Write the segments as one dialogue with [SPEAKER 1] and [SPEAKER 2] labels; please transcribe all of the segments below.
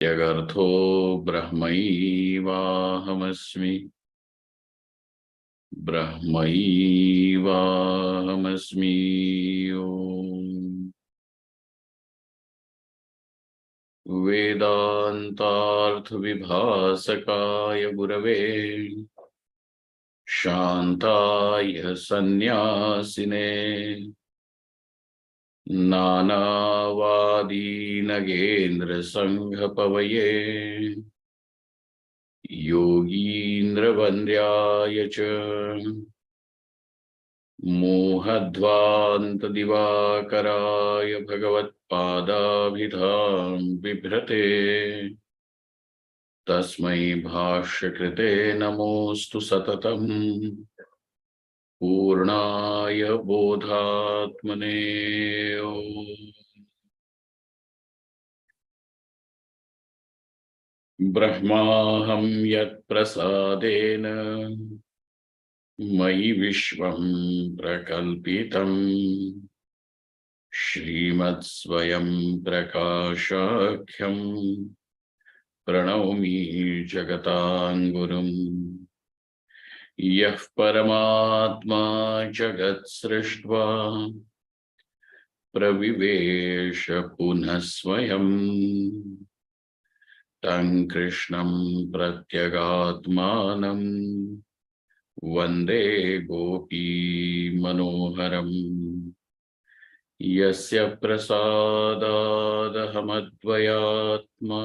[SPEAKER 1] यगर्थो ब्रह्मैवाहमस्मि ब्रह्मैवाहमस्मि ॐ वेदान्तार्थविभासकाय गुरवे शान्ताय सन्न्यासिने नानावादीनगेन्द्रसङ्घपवये योगीन्द्रवन्द्याय च मोहध्वान्तदिवाकराय भगवत्पादाभिधां बिभ्रते तस्मै भाष्यकृते नमोऽस्तु सततम् पूर्णाय बोधात्मने ब्रह्माहं यत्प्रसादेन मयि विश्वं प्रकल्पितम् श्रीमत्स्वयं प्रकाशाख्यं प्रणौमि जगतां गुरुम् यः परमात्मा जगत् सृष्ट्वा प्रविवेश पुनः स्वयं तं कृष्णं प्रत्यगात्मानं वन्दे गोपी मनोहरम् यस्य प्रसादादहमद्वयात्मा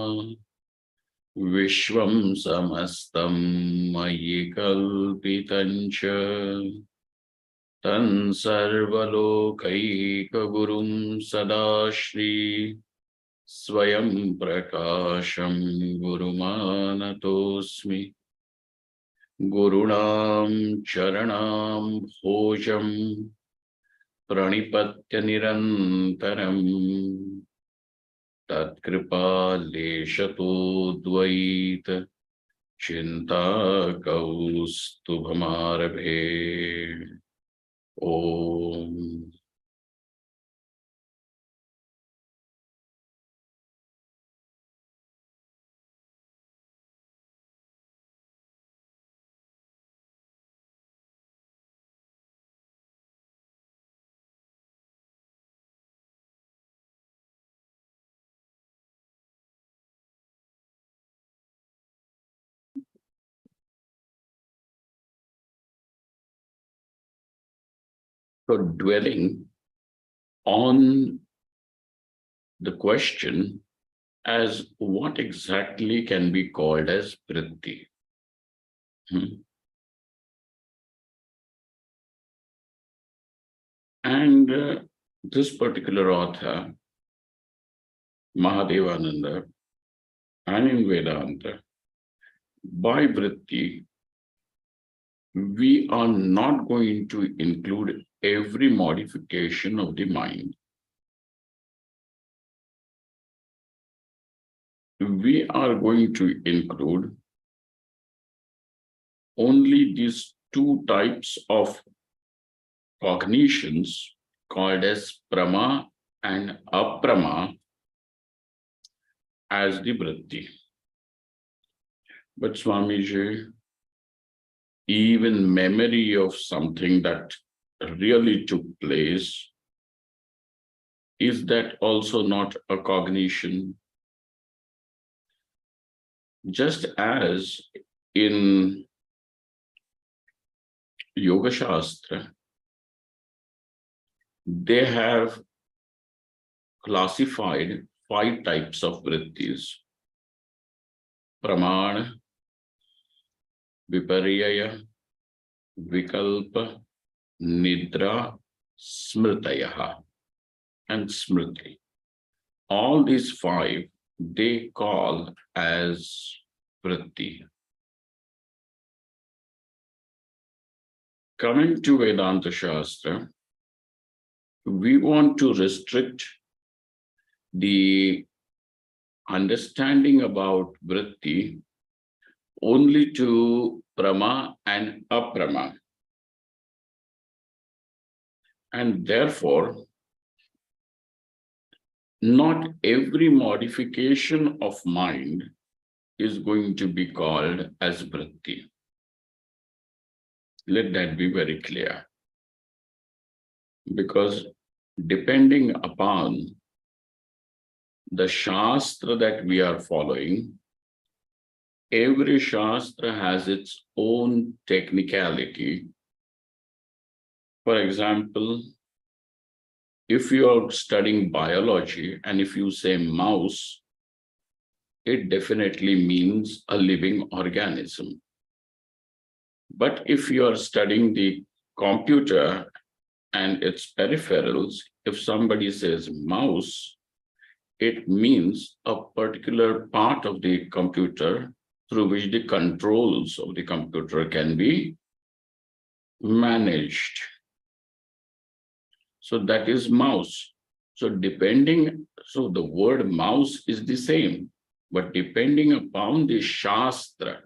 [SPEAKER 1] विश्वं समस्तं मयि कल्पितं च तं सर्वलोकैकगुरुं सदाश्री स्वयं प्रकाशं गुरुमानतोऽस्मि गुरूणां चरणां भोजं प्रणिपत्य निरन्तरम् तत्कृपालेशतो द्वैत चिन्ताकौस्तुभमारभे ॐ So dwelling on the question as what exactly can be called as vritti. And this particular author, Mahadevananda, and in Vedanta, by vritti, we are not going to include every modification of the mind. We are going to include only these two types of cognitions called as prama and aprama as the vritti. But Swamiji, even memory of something that really took place, is that also not a cognition? Just as in Yoga Shastra, they have classified 5 types of vrittis: pramana, viparyaya, vikalpa, nidra, smritayaha, and smriti. All these 5 they call as vritti. Coming to Vedanta Shastra, we want to restrict the understanding about vritti only to prama and aprama. And therefore, not every modification of mind is going to be called as vritti. Let that be very clear. Because depending upon the Shastra that we are following, every Shastra has its own technicality. For example, if you are studying biology and if you say mouse, it definitely means a living organism. But if you are studying the computer and its peripherals, if somebody says mouse, it means a particular part of the computer through which the controls of the computer can be managed. So that is mouse. So the word mouse is the same, but depending upon the Shastra,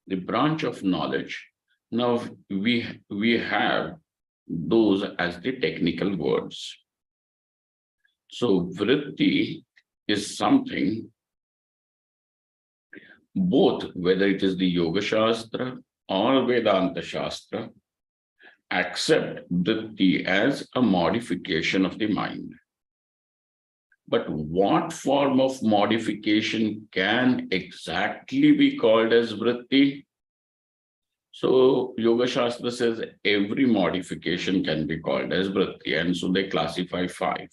[SPEAKER 1] the branch of knowledge, now we have those as the technical words. So vritti is something, both whether it is the Yoga Shastra or Vedanta Shastra, accept vritti as a modification of the mind. But what form of modification can exactly be called as vritti? So Yoga Shastra says every modification can be called as vritti, and so they classify 5.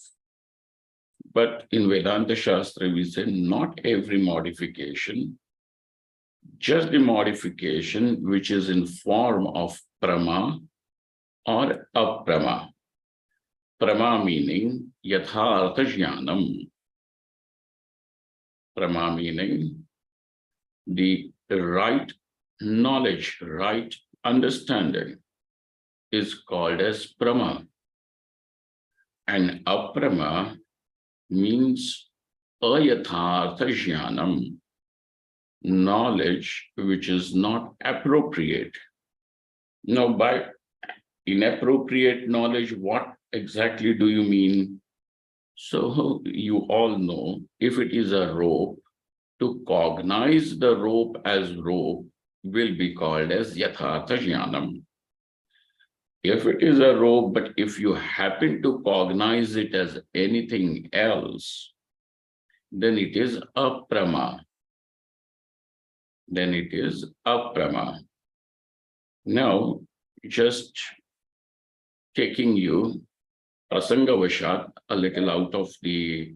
[SPEAKER 1] But in Vedanta Shastra, we say not every modification, just the modification which is in form of prama or aprama. Prama meaning yathartha jnanam. Prama meaning the right knowledge, right understanding is called as prama. And aprama means ayathartha jnanam, knowledge which is not appropriate. Now, by inappropriate knowledge, what exactly do you mean? So you all know, if it is a rope, to cognize the rope as rope will be called as yathartha jnanam. If it is a rope, but if you happen to cognize it as anything else, then it is aprama. Then it is aprama. Now, just taking you prasangavashat a little out of the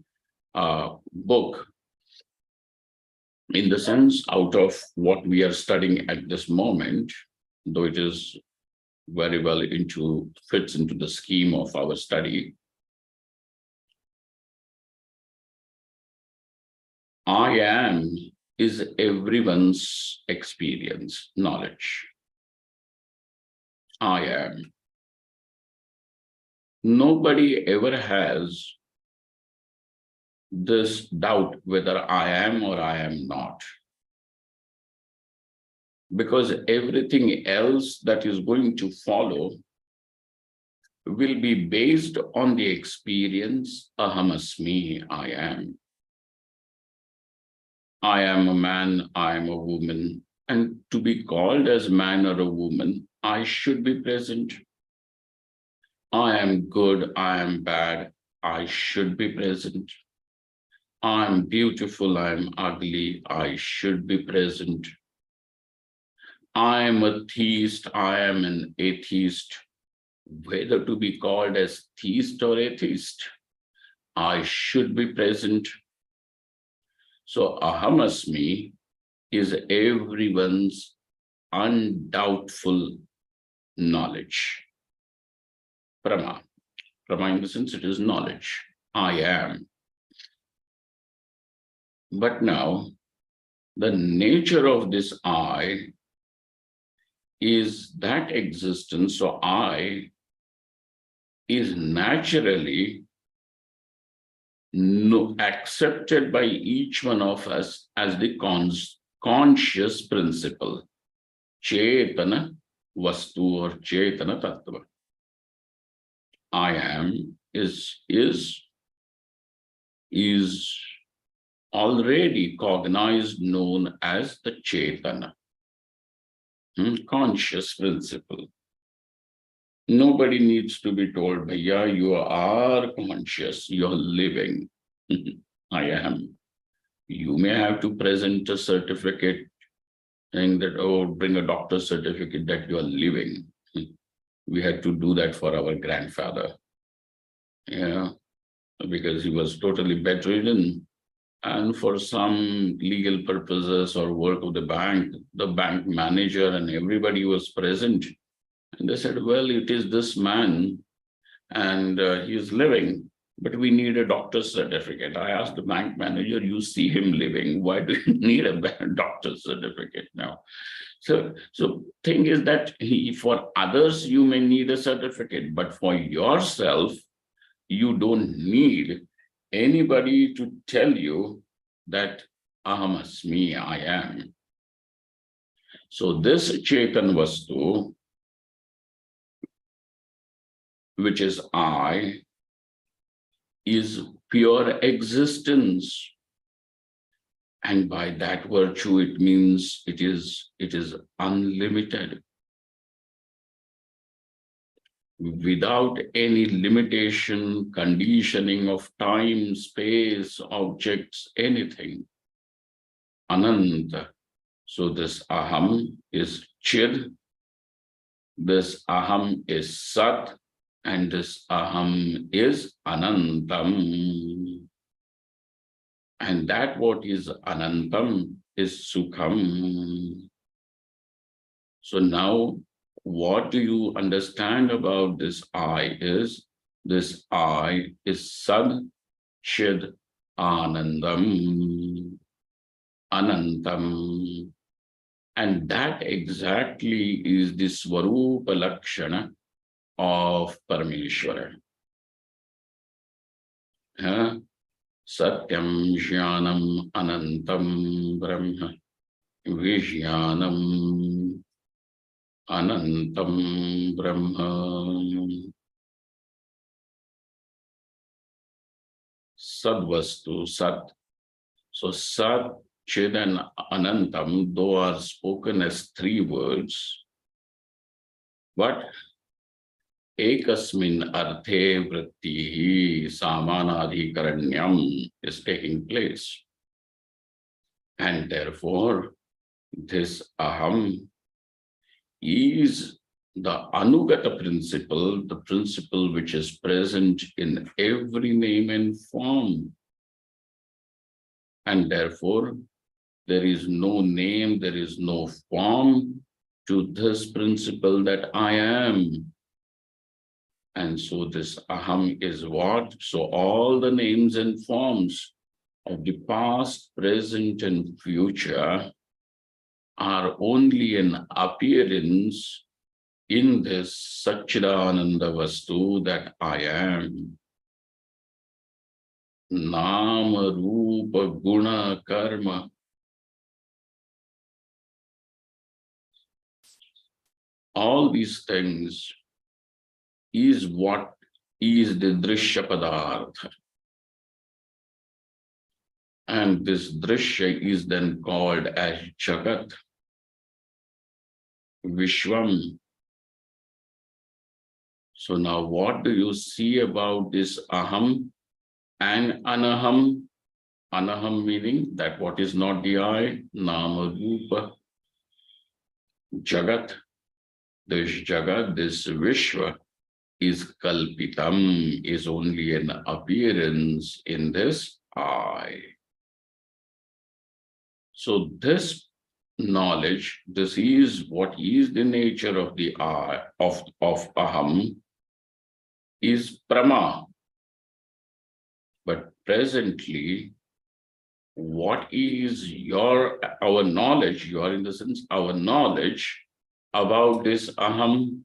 [SPEAKER 1] book, in the sense out of what we are studying at this moment, though it is very well fits into the scheme of our study. I am is everyone's experience, knowledge. I am. Nobody ever has this doubt whether I am or I am not. Because everything else that is going to follow will be based on the experience ahamasmi, I am. I am a man, I am a woman, and to be called as man or a woman, I should be present. I am good, I am bad, I should be present. I am beautiful, I am ugly, I should be present. I am a theist, I am an atheist. Whether to be called as theist or atheist, I should be present. So ahamasmi is everyone's undoubtful knowledge. Prama. Prama in the sense it is knowledge. I am. But now, the nature of this I is that existence. So I is naturally accepted by each one of us as the conscious principle. Chetana vastu or Chetana tattva. I am is is already cognized, known as the Chetana, conscious principle. Nobody needs to be told, Bhaiya, you are conscious, you're living. I am. You may have to present a certificate saying that, oh, bring a doctor's certificate that you are living. We had to do that for our grandfather, because he was totally bedridden. And for some legal purposes or work of the bank manager and everybody was present. And they said, well, it is this man and he is living, but we need a doctor's certificate. I asked the bank manager, you see him living, why do you need a doctor's certificate now? So thing is that for others, you may need a certificate, but for yourself, you don't need anybody to tell you that aham asmi, I am. So this Chetan Vastu, which is I, is pure existence. And by that virtue, it means it is unlimited. Without any limitation, conditioning of time, space, objects, anything. Ananta. So this aham is chid, this aham is sat, and this aham is anantam. And that what is anantam is sukham. So now, what do you understand about this I is? This I is Sad Chid Anandam, Anantam. And that exactly is the Swarupa Lakshana of Parameshwara. Satyam Jnanam Anantam Brahma Vijnanam Anantam Brahma. Sadvastu Sat. So Sat, Chid and Anantam, though are spoken as three words, but Ekasmin Arthe Vrittihi Samanadhikaranyam is taking place. And therefore, this Aham is the Anugata principle, the principle which is present in every name and form. And therefore, there is no name, there is no form to this principle that I am. And so this Aham is what? So all the names and forms of the past, present, and future are only an appearance in this Satchidananda Vastu that I am. Nama, Rupa, Guna, Karma. All these things is what is the Drishya Padartha. And this Drishya is then called as Jagat, Vishwam. So now what do you see about this Aham and Anaham? Anaham meaning that what is not the I, Nama Rupa. Jagat, this Jagat, this Vishwa is Kalpitam, is only an appearance in this I. So this knowledge, this is what is the nature of the I, of Aham, is Prama. But presently, what is our knowledge, in the sense, our knowledge about this Aham,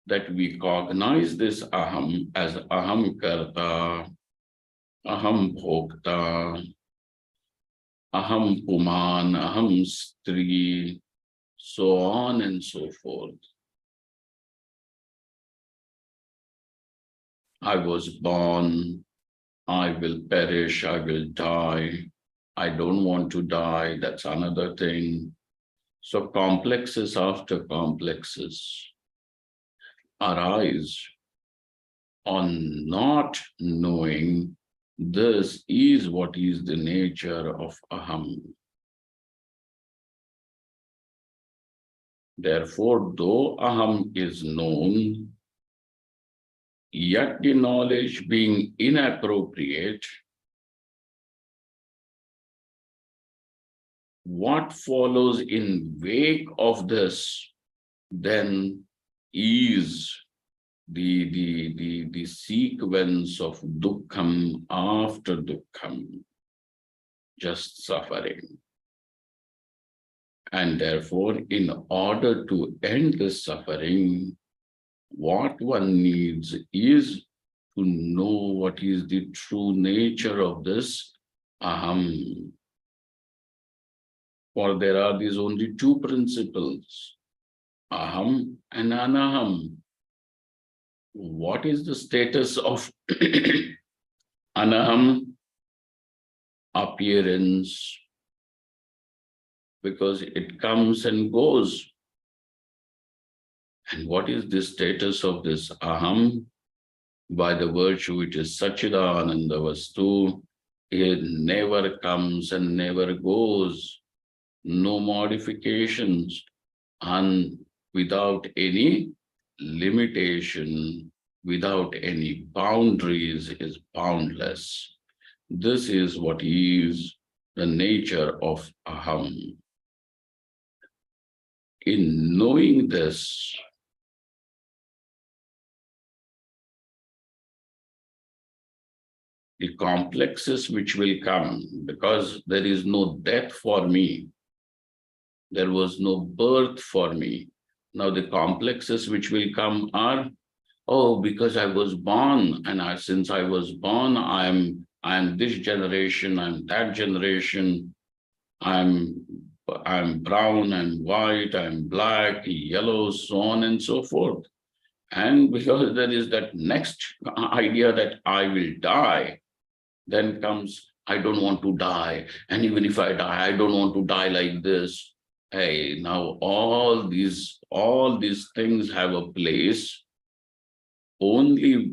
[SPEAKER 1] that we cognize this Aham as Aham Karta, Aham Bhokta, Aham Puman, Aham Stri, so on and so forth. I was born, I will perish, I will die, I don't want to die, that's another thing. So complexes after complexes arise on not knowing this is what is the nature of aham. Therefore, though aham is known, yet the knowledge being inappropriate, what follows in wake of this then is the sequence of dukkham after dukkham, just suffering. And therefore, in order to end this suffering, what one needs is to know what is the true nature of this aham. For there are these only two principles, aham and anaham. What is the status of anaham? Appearance, because it comes and goes. And what is the status of this aham? By the virtue it is Sachidananda Vastu, it never comes and never goes, no modifications, and without any limitation, without any boundaries, is boundless. This is what is the nature of aham. In knowing this, the complexes which will come, because there is no death for me, there was no birth for me. Now the complexes which will come are, oh, because I was born, and since I was born, I'm this generation, I'm that generation, I'm brown, I'm white, I'm black, yellow, so on and so forth. And because there is that next idea that I will die, then comes, I don't want to die. And even if I die, I don't want to die like this. Hey, now all these things have a place only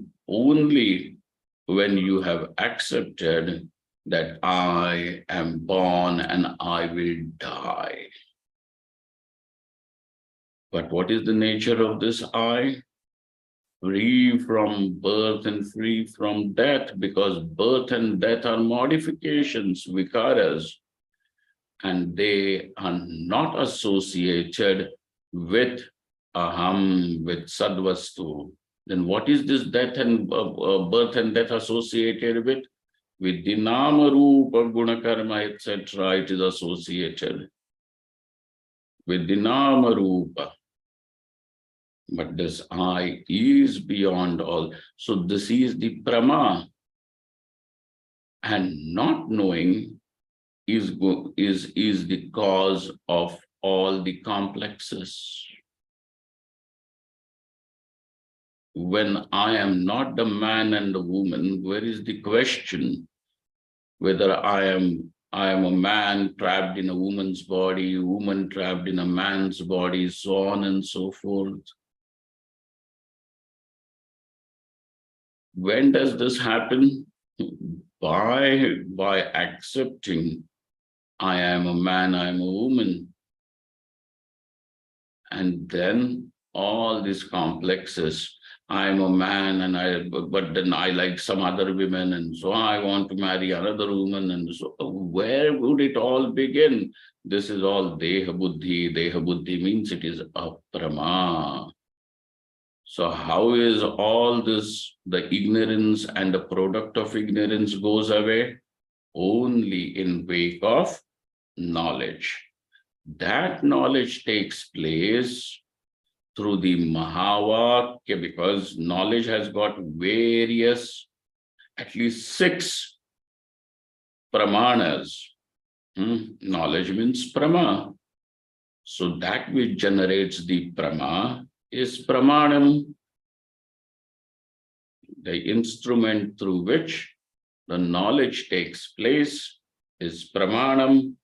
[SPEAKER 1] when you have accepted that I am born and I will die. But what is the nature of this I? Free from birth and free from death, because birth and death are modifications, vikaras, and they are not associated with aham, with sadvastu. Then what is this death and birth and death associated with? With the nama, rupa, guna, karma, etc. It is associated with the nama, rupa. But this I is beyond all. So this is the prama. And not knowing is the cause of all the complexes. When I am not the man and the woman, where is the question whether I am a man trapped in a woman's body, a woman trapped in a man's body, so on and so forth? When does this happen? By accepting I am a man, I am a woman. And then all these complexes, I am a man and but then I like some other women, and so I want to marry another woman, and so where would it all begin? This is all deha buddhi. Deha buddhi means it is aprama. So how is all this, the ignorance and the product of ignorance goes away? Only in wake of knowledge. That knowledge takes place through the Mahavakya, because knowledge has got various, at least 6 pramanas. Knowledge means prama. So that which generates the prama is pramanam, the instrument through which the knowledge takes place is pramanam,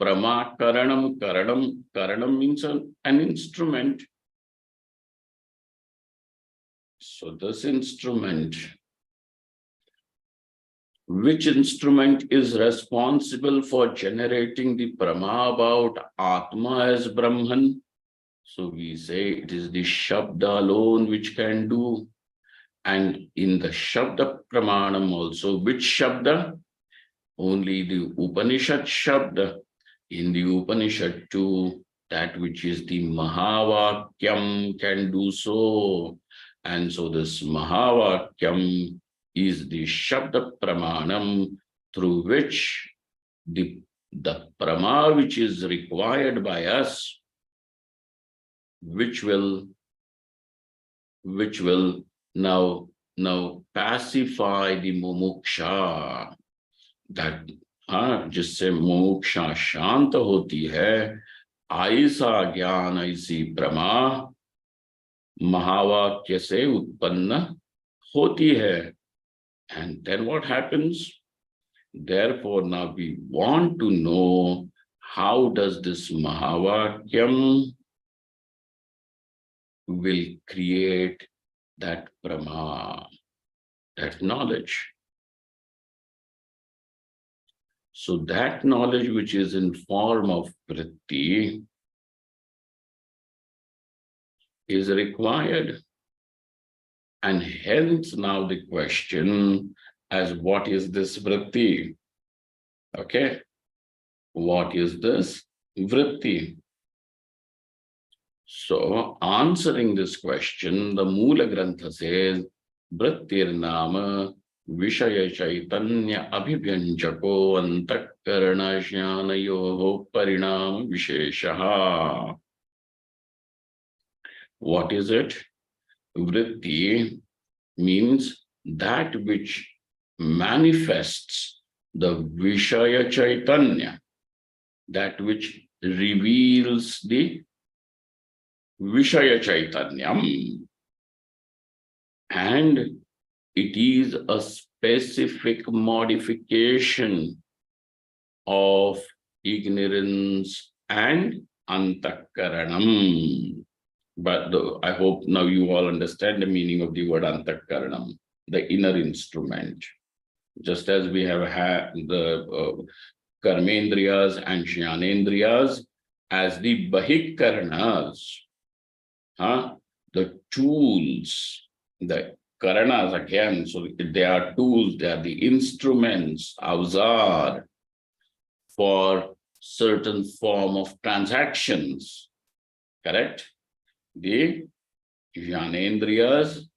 [SPEAKER 1] pramakaranam, karanam. Karanam means an instrument. So this instrument, which instrument is responsible for generating the prama about Atma as Brahman? So we say it is the Shabda alone which can do. And in the Shabda Pramanam also, which Shabda? Only the Upanishad Shabda. In the Upanishad too, that which is the Mahavakyam can do so. And so this Mahavakyam is the Shabda Pramanam through which the Prama which is required by us, which will now pacify the mumuksha, that जिससे मोक्षा शांत होती है, ऐसा ज्ञान ऐसी प्रमा महावाक्य से उत्पन्न होती है. And then what happens? Therefore, now we want to know, how does this mahavakyam will create that prama, that knowledge. So that knowledge which is in form of vritti is required. And hence now the question as what is this vritti? Okay, what is this vritti? So answering this question, the Moola Grantha says, Vrittir Nama Vishaya Chaitanya Abhivyanjako Antakarana Jnanayoho Parinam Visheshaha. What is it? Vritti means that which manifests the Vishaya Chaitanya, that which reveals the Vishaya Chaitanyam, and it is a specific modification of ignorance and antakaranam. But I hope now you all understand the meaning of the word antakaranam, the inner instrument. Just as we have had the karmendriyas and jnanendriyas as the bahikaranas, the tools, the karanas again, so they are tools, they are the instruments, avzar, for certain form of transactions, correct? The jnanendriyas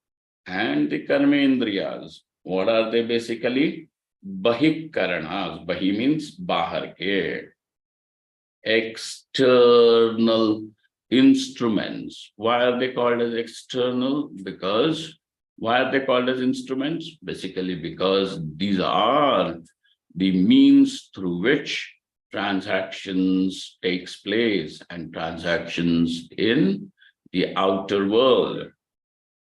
[SPEAKER 1] and the karmendriyas, what are they basically? Bahikaranas. Bahi means bahar ke, external instruments. Why are they called as external? Because why are they called as instruments? Basically because these are the means through which transactions takes place, and transactions in the outer world.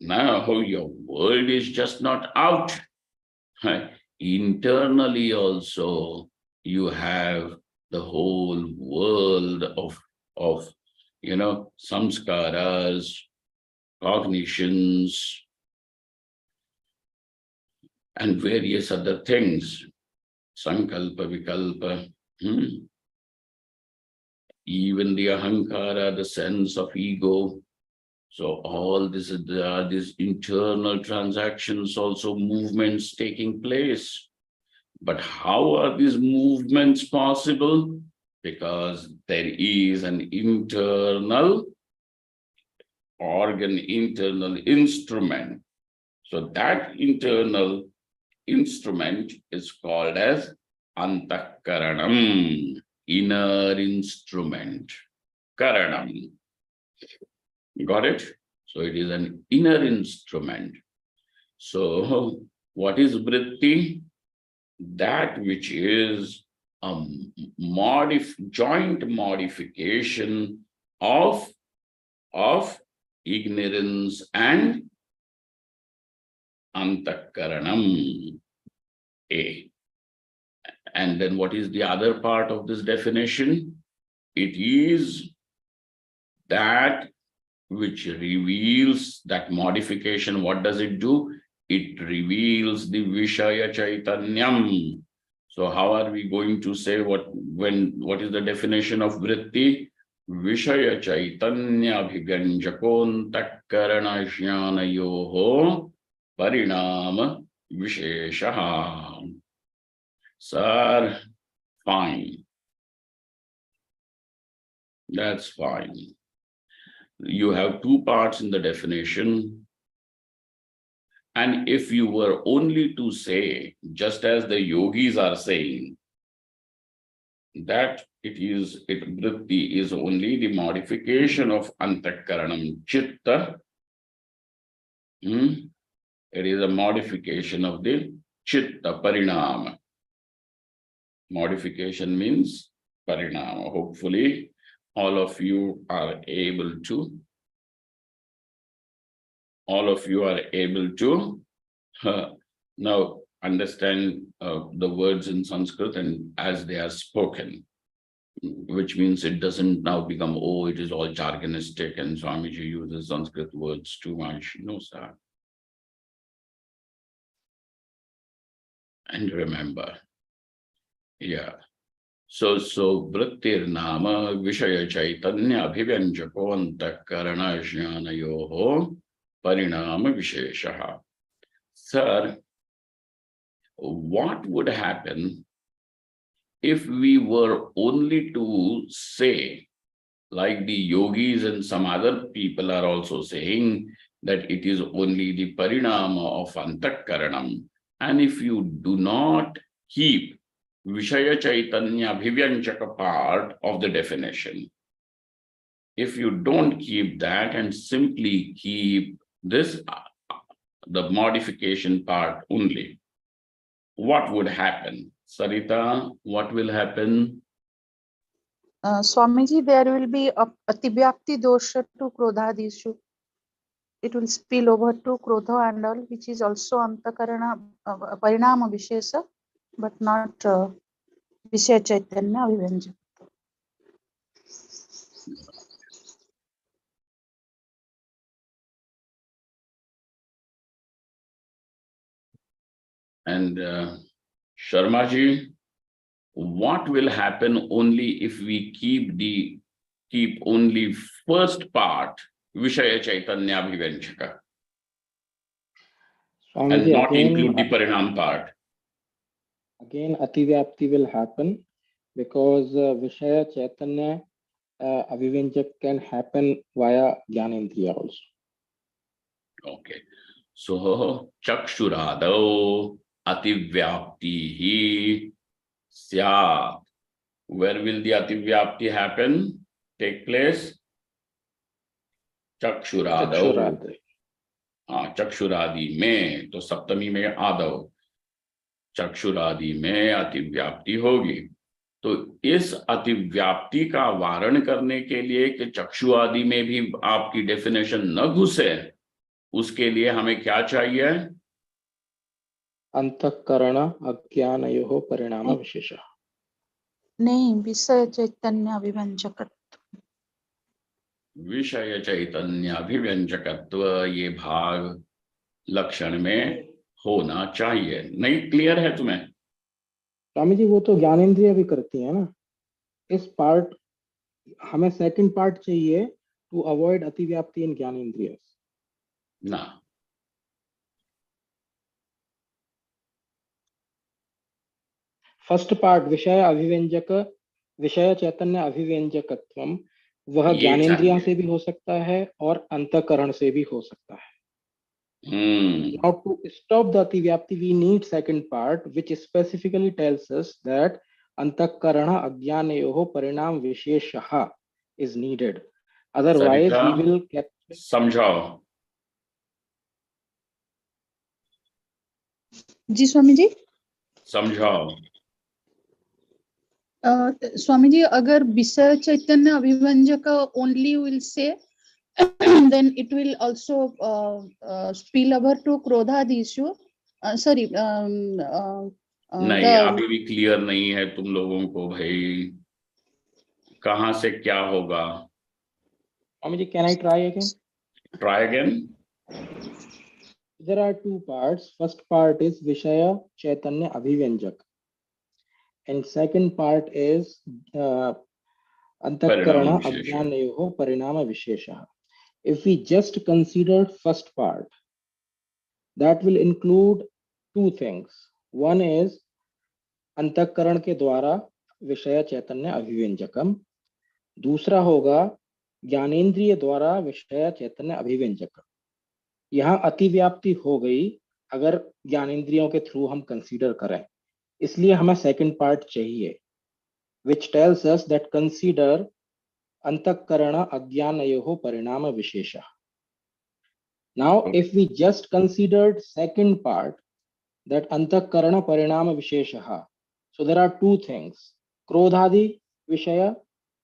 [SPEAKER 1] Now your world is just not out. Internally also you have the whole world of samskaras, cognitions, and various other things. Sankalpa, vikalpa, even the ahankara, the sense of ego. So all this, there are these internal transactions, also movements taking place. But how are these movements possible? Because there is an internal organ, internal instrument. So that internal instrument is called as antakaranam, inner instrument, karanam. Got it? So it is an inner instrument. So what is vritti? That which is a joint modification of ignorance and antakaranam. A. And then what is the other part of this definition? It is that which reveals that modification. What does it do? It reveals the Vishaya Chaitanyam. So how are we going to say what is the definition of vritti? Vishaya Chaitanya Abhiganjakontakarana Jnanayoho Parinama Visheshaha. Sir, fine. That's fine. You have two parts in the definition. And if you were only to say, just as the yogis are saying, that vritti is only the modification of antakaranam chitta. It is a modification of the chitta parinama. Modification means parinama. Hopefully, all of you are able to now understand the words in Sanskrit and as they are spoken, which means it doesn't now become, oh, it is all jargonistic and Swamiji uses Sanskrit words too much. No, sir. And remember, yeah. So vrittir nama vishaya chaitanya abhivyanjako antakarana jnanayoho parinama visheshaha. Sir, what would happen if we were only to say, like the yogis and some other people are also saying, that it is only the parinama of antakaranam, and if you do not keep Vishaya Chaitanya Abhivyanjaka part of the definition, if you don't keep that and simply keep this, the modification part only, what would happen? Sarita, what will happen?
[SPEAKER 2] Swamiji, there will be a ativyapti dosha to krodhadishu. It will spill over to krodha and all, which is also antakarana parinama vishesa, but not Vishaya Chaitanya Abhivyanja.
[SPEAKER 1] And Sharmaji, what will happen only if we keep only first part Vishaya Chaitanya Abhivanchaka and not include the Parinam part?
[SPEAKER 3] Again, ativyapti will happen because Vishaya Chaitanya Abhivanjak can happen via Jnanendriya also.
[SPEAKER 1] Okay. So Chakshurado Ativyapti Syat. Where will the Ativyapti happen? Take place? Chakshurado. Chakshuradi में तो सप्तमी में आदव, चक्षुरादि में अतिव्याप्ति होगी. तो इस अतिव्याप्ति का वारण करने के लिए कि चक्षु आदि में भी आपकी डेफिनेशन न घुसे, उसके लिए हमें क्या चाहिए?
[SPEAKER 3] अंतःकरण अज्ञानयोः परिणाम विशेषः.
[SPEAKER 2] नहीं, विषय चैतन्य अभिव्यंजकत्व.
[SPEAKER 1] विषय चैतन्य अभिव्यंजकत्व ये भाग लक्षण में होना चाहिए. नहीं क्लियर है तुम्हें?
[SPEAKER 3] स्वामी जी, वो तो ज्ञानेंद्रिय भी करती है ना. इस पार्ट हमें सेकंड पार्ट चाहिए टू अवॉइड अतिव्याप्ति इन ज्ञानेंद्रिय
[SPEAKER 1] ना.
[SPEAKER 3] फर्स्ट पार्ट विषय अभिव्यंजक, विषय चैतन्य अभिव्यंजकत्वम, वह ज्ञानेंद्रिय से भी हो सकता है और अंतःकरण से भी हो सकता है. Now to stop the ativyapti we need second part which specifically tells us that antakarana ajnanayoh parinam visheshaha is needed. Otherwise
[SPEAKER 1] Sarita,
[SPEAKER 3] we will get.
[SPEAKER 1] समझाओ.
[SPEAKER 2] जी स्वामी जी,
[SPEAKER 1] समझाओ.
[SPEAKER 2] स्वामी जी, अगर विषय चैतन्य अभिव्यंजक only will say, then it will also spill over to krodhadishu. Sorry,
[SPEAKER 1] नहीं, अभी भी clear नहीं है तुम लोगों को भाई, कहाँ से क्या होगा?
[SPEAKER 3] Swami ji, can I try again?
[SPEAKER 1] Try again.
[SPEAKER 3] There are two parts. First part is Vishaya Chaitanya Abhivanjak, and second part is Antakarana
[SPEAKER 1] Parinama Vishesha.
[SPEAKER 3] Ajnanayoho Parinama Vishesha. If we just consider first part, that will include two things. One is अंतःकरण के द्वारा विषय चैतन्य अभिव्यंजकम, दूसरा होगा ज्ञानेन्द्रिय द्वारा विषय चैतन्य अभिव्यंजकम। यहाँ अतिव्याप्ति हो गई अगर ज्ञानेन्द्रियों के थ्रू हम कंसीडर करें, इसलिए हमें सेकंड पार्ट चाहिए, which tells us that consider अंतःकरण अज्ञानयोः परिणाम विशेषः. Now, if we just considered second part, that अंतःकरण परिणाम विशेषः, so there are two things, क्रोधादि विषय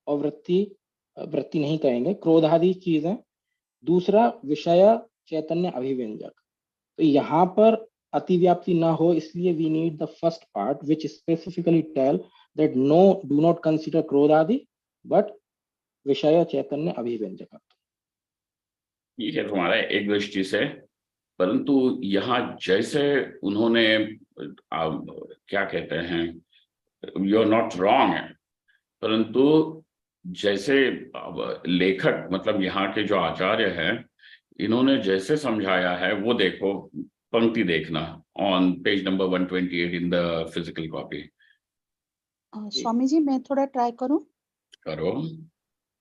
[SPEAKER 3] और वृत्ति नहीं कहेंगे, क्रोधादि चीजें, दूसरा विषय चैतन्य अभिव्यंजक. तो यहाँ पर अतिव्याप्ति ना हो, इसलिए we need the first part which specifically tell that no, do not consider क्रोधादि but विषय चैतन्य अभिव्यंजक.
[SPEAKER 1] ठीक है तुम्हारा एक दृष्टि से, परंतु यहाँ जैसे उन्होंने क्या कहते हैं, यू आर नॉट रॉन्ग है, परंतु जैसे लेखक मतलब यहाँ के जो आचार्य हैं, इन्होंने जैसे समझाया है वो देखो, पंक्ति देखना on page number 128 in the physical copy.
[SPEAKER 2] Swami ji मैं थोड़ा ट्राई करूं?
[SPEAKER 1] करो.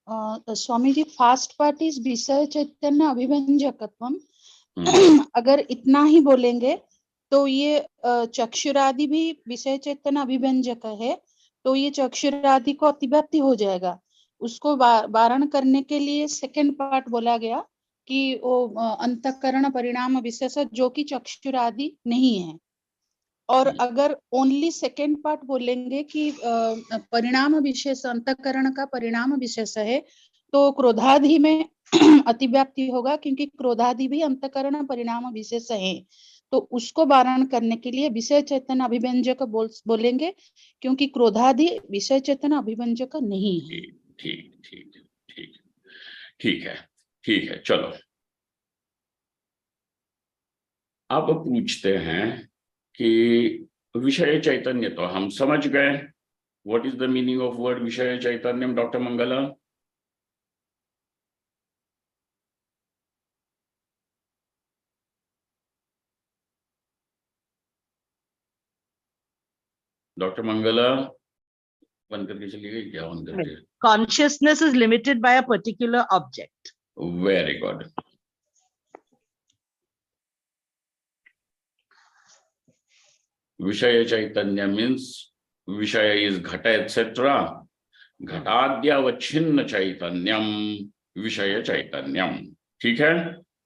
[SPEAKER 2] Swami ji, fast part is विषय चैतन्य अभिव्यंजकत्वम. अगर इतना ही बोलेंगे तो ये चक्षुरादि भी विषय चैतन्य अभिव्यंजक है, तो ये चक्षुरादि को अतिव्याप्ति हो जाएगा. उसको वारण करने के लिए सेकंड पार्ट बोला गया कि वो अंतःकरण परिणाम विशेष जो कि चक्षुरादि नहीं है. और अगर ओनली सेकेंड पार्ट बोलेंगे कि परिणाम विशेष अंतःकरण का परिणाम विशेष है, तो क्रोधादि में अतिव्याप्ति होगा, क्योंकि क्रोधादि भी अंतःकरण परिणाम विशेष है. तो उसको वारण करने के लिए विषय चैतन्य अभिव्यंजक बोलेंगे, क्योंकि क्रोधादि विषय चैतन्य अभिव्यंजक नहीं है.
[SPEAKER 1] ठीक ठीक ठीक ठीक है, ठीक है. चलो अब पूछते हैं कि विषय चैतन्य तो हम समझ गए. What is the meaning of word विषय चैतन्यम, डॉक्टर मंगला? डॉक्टर मंगला बंद करके चली गई क्या? बंद करके.
[SPEAKER 4] Consciousness is limited by a particular object.
[SPEAKER 1] Very good. विषय चैतन्य मीन्स विषय इज घट एटसेट्रा. घटाद्यावच्छिन्न चैतन्यम विषय चैतन्यम. ठीक है?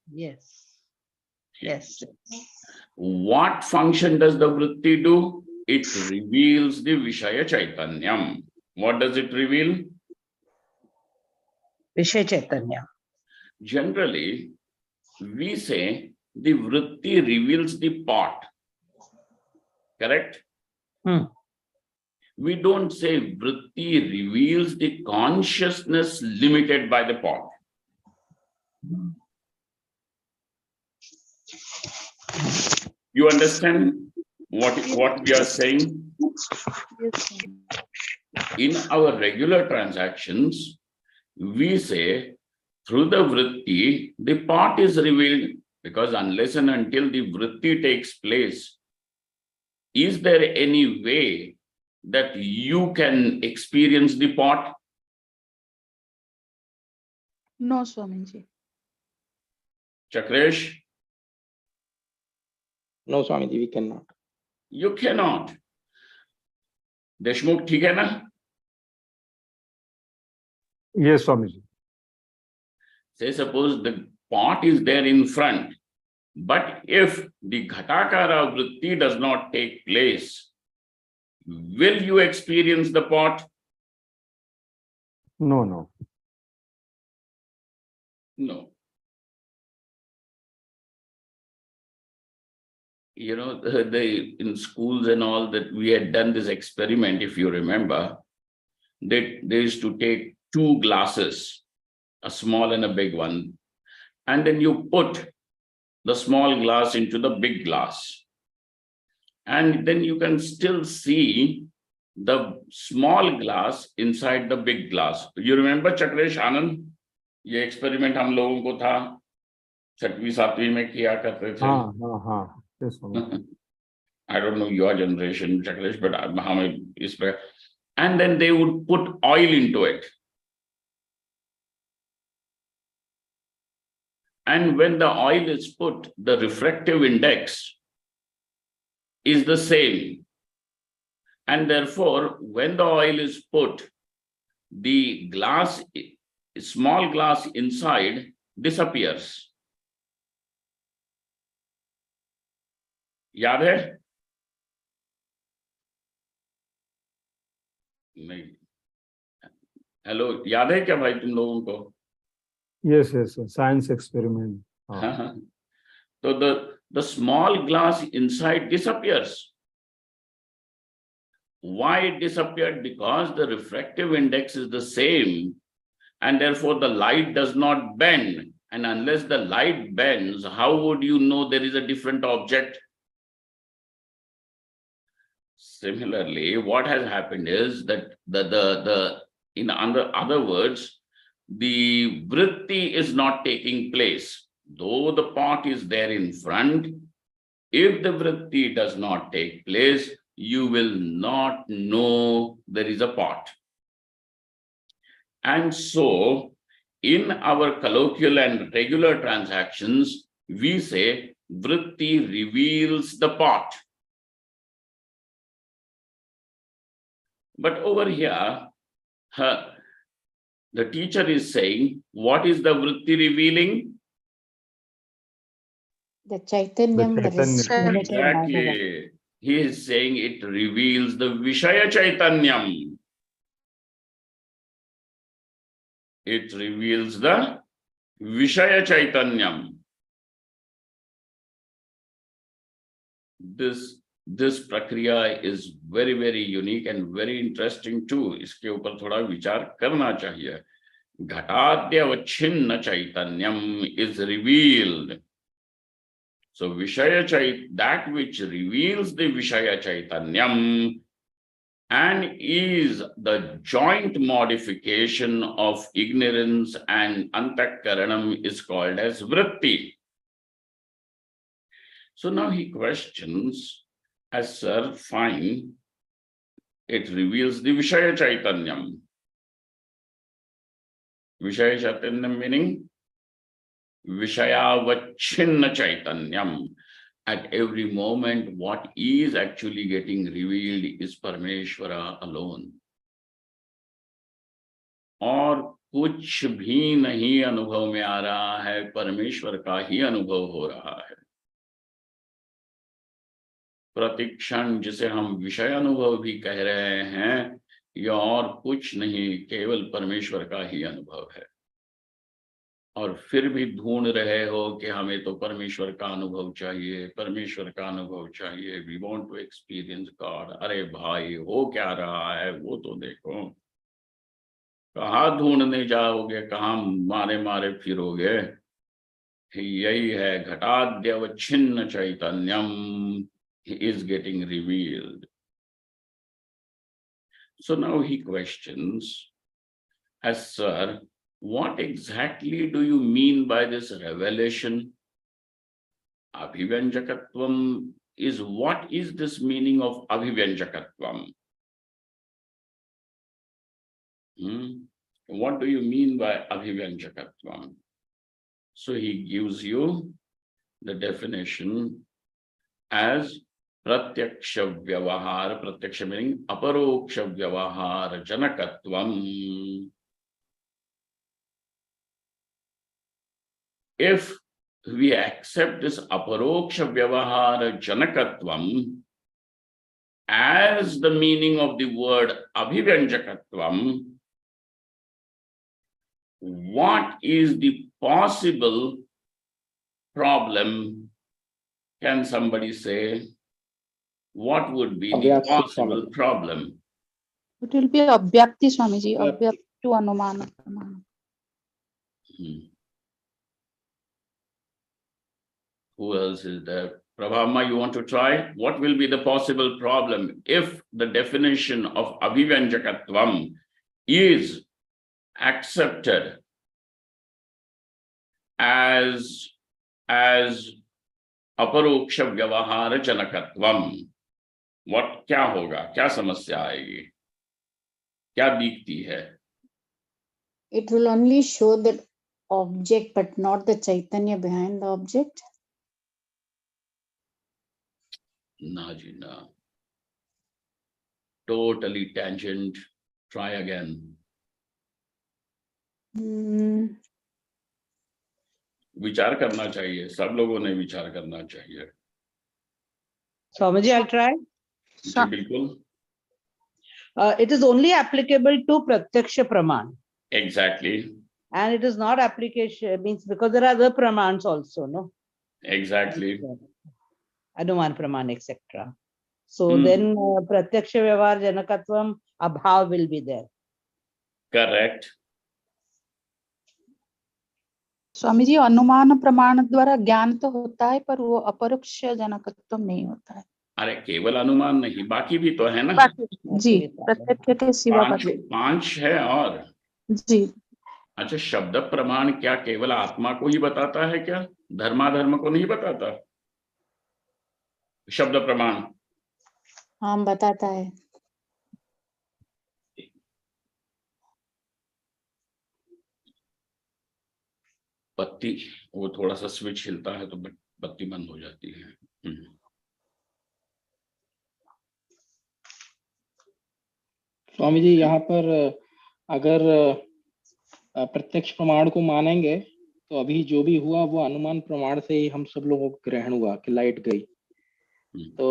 [SPEAKER 4] Yes. Yes.
[SPEAKER 1] What function does the vritti do? It reveals the Vishaya Chaitanyam. What does it reveal?
[SPEAKER 4] Vishaya Chaitanya.
[SPEAKER 1] Generally, we say the vritti reveals the pot. Correct? We don't say vritti reveals the consciousness limited by the pot. You understand what we are saying?
[SPEAKER 2] Yes.
[SPEAKER 1] In our regular transactions, we say through the vritti, the pot is revealed, because unless and until the vritti takes place, is there any way that you can experience the pot?
[SPEAKER 2] No, Swami ji.
[SPEAKER 1] Chakresh?
[SPEAKER 3] No, Swamiji, we cannot.
[SPEAKER 1] You cannot. Deshmukh, ठीक है ना?
[SPEAKER 5] Yes, Swamiji.
[SPEAKER 1] Say suppose the pot is there in front, but if the ghatakara vritti does not take place, will you experience the pot?
[SPEAKER 5] No, no.
[SPEAKER 1] No. You know, they in schools and all that we had done this experiment, if you remember, they used to take two glasses, a small and a big one, and then you put the small glass into the big glass. And then you can still see the small glass inside the big glass. You remember, Chakresh, Anand? ये experiment हम लोगों को था 6वीं 7वीं में किया करते थे.
[SPEAKER 5] हाँ. Yes, Swamiji.
[SPEAKER 1] I don't know your generation, Chakresh, but हमें इस पे. And then they would put oil into it. And when the oil is put, the refractive index is the same. And therefore, when the oil is put, the glass, small glass inside disappears. याद है? नहीं. Hello, याद है क्या भाई तुम लोगों को?
[SPEAKER 5] Yes, science experiment.
[SPEAKER 1] So the small glass inside disappears. Why it disappeared? Because the refractive index is the same, and therefore the light does not bend. And unless the light bends, how would you know there is a different object? Similarly, what has happened is that in other words, the vritti is not taking place. Though the pot is there in front, if the vritti does not take place, you will not know there is a pot. And so, in our colloquial and regular transactions, we say vritti reveals the pot. But over here, the teacher is saying, what is the vritti revealing?
[SPEAKER 6] The Chaitanyam, the
[SPEAKER 5] Chaitanya.
[SPEAKER 1] Exactly. He is saying it reveals the Vishaya Chaitanyam. It reveals the Vishaya Chaitanyam. This prakriya is very, very unique and very interesting too. इसके ऊपर थोड़ा विचार करना चाहिए. Ghatadyavachinna Chaitanyam is revealed. So Vishaya that which reveals the Vishaya Chaitanyam and is the joint modification of ignorance and antakaranam is called as vritti. So now he questions, as sir, fine, it reveals the Vishaya Chaitanyam. Vishaya Chaitanyam meaning Vishayavachinna Chaitanyam. At every moment, what is actually getting revealed is Parameshwara alone. और कुछ भी नहीं अनुभव में आ रहा है, परमेश्वर का ही अनुभव हो रहा है. प्रतिक्षण जिसे हम विषय अनुभव भी कह रहे हैं, यह और कुछ नहीं, केवल परमेश्वर का ही अनुभव है. और फिर भी ढूंढ रहे हो कि हमें तो परमेश्वर का अनुभव चाहिए, परमेश्वर का अनुभव चाहिए, we want to experience God. अरे भाई, हो क्या रहा है वो तो देखो. कहाँ ढूंढने जाओगे, कहाँ मारे मारे फिरोगे. यही है घटाद्यवच्छिन्न चैतन्यम is getting revealed. So now he questions, as sir, what exactly do you mean by this revelation? Abhivyanjakatvam is, what is this meaning of Abhivyanjakatvam? What do you mean by Abhivyanjakatvam? So he gives you the definition as Pratyaksha Vyavahara, Pratyaksha meaning Aparoksha Vyavahara Janakatvam. If we accept this Aparoksha Vyavahara Janakatvam as the meaning of the word Abhivyanjakatvam, what is the possible problem Can somebody say what would be the
[SPEAKER 3] Avyakti,
[SPEAKER 1] possible
[SPEAKER 3] Swamiji.
[SPEAKER 1] problem?
[SPEAKER 2] It will be abhyakti, Swamiji.
[SPEAKER 3] Abhyakti.
[SPEAKER 2] Abhyakti to anumana pramana.
[SPEAKER 1] Who else is there? Prabhama, you want to try? What will be the possible problem if the definition of abhivanjakatvam is accepted as aparoksha vyavahara janakatvam? What क्या होगा? क्या समस्या आएगी? क्या दिखती है?
[SPEAKER 6] It will only show the object, but not the Chaitanya behind the object.
[SPEAKER 1] Na ji na. Totally tangent. Try again. विचार करना चाहिए. सब लोगों ने विचार करना चाहिए.
[SPEAKER 4] Swamiji, I'll try.
[SPEAKER 1] जी बिल्कुल.
[SPEAKER 4] It is only applicable to Pratyaksha Praman.
[SPEAKER 1] Exactly.
[SPEAKER 4] And it is not application, means because there are other Pramans also, no?
[SPEAKER 1] Exactly.
[SPEAKER 4] Anuman Praman, etc. So then Pratyaksha Vyavar Janakatvam Abhav will be there.
[SPEAKER 1] Correct.
[SPEAKER 2] Swami ji अनुमान प्रमाण द्वारा ज्ञान तो होता है पर वो अपरोक्ष जनकत्व नहीं होता है.
[SPEAKER 1] अरे केवल अनुमान नहीं, बाकी भी तो है ना.
[SPEAKER 2] जी प्रत्यक्ष के सिवा
[SPEAKER 1] पांच है और
[SPEAKER 2] जी.
[SPEAKER 1] अच्छा, शब्द प्रमाण क्या केवल आत्मा को ही बताता है क्या? धर्माधर्म को नहीं बताता शब्द प्रमाण?
[SPEAKER 6] हाँ बताता है.
[SPEAKER 1] बत्ती वो थोड़ा सा स्विच हिलता है तो बत्ती बंद हो जाती है.
[SPEAKER 3] स्वामी जी यहाँ पर अगर प्रत्यक्ष प्रमाण को मानेंगे तो अभी जो भी हुआ वो अनुमान प्रमाण से ही हम सब लोगों को ग्रहण हुआ कि लाइट गई, तो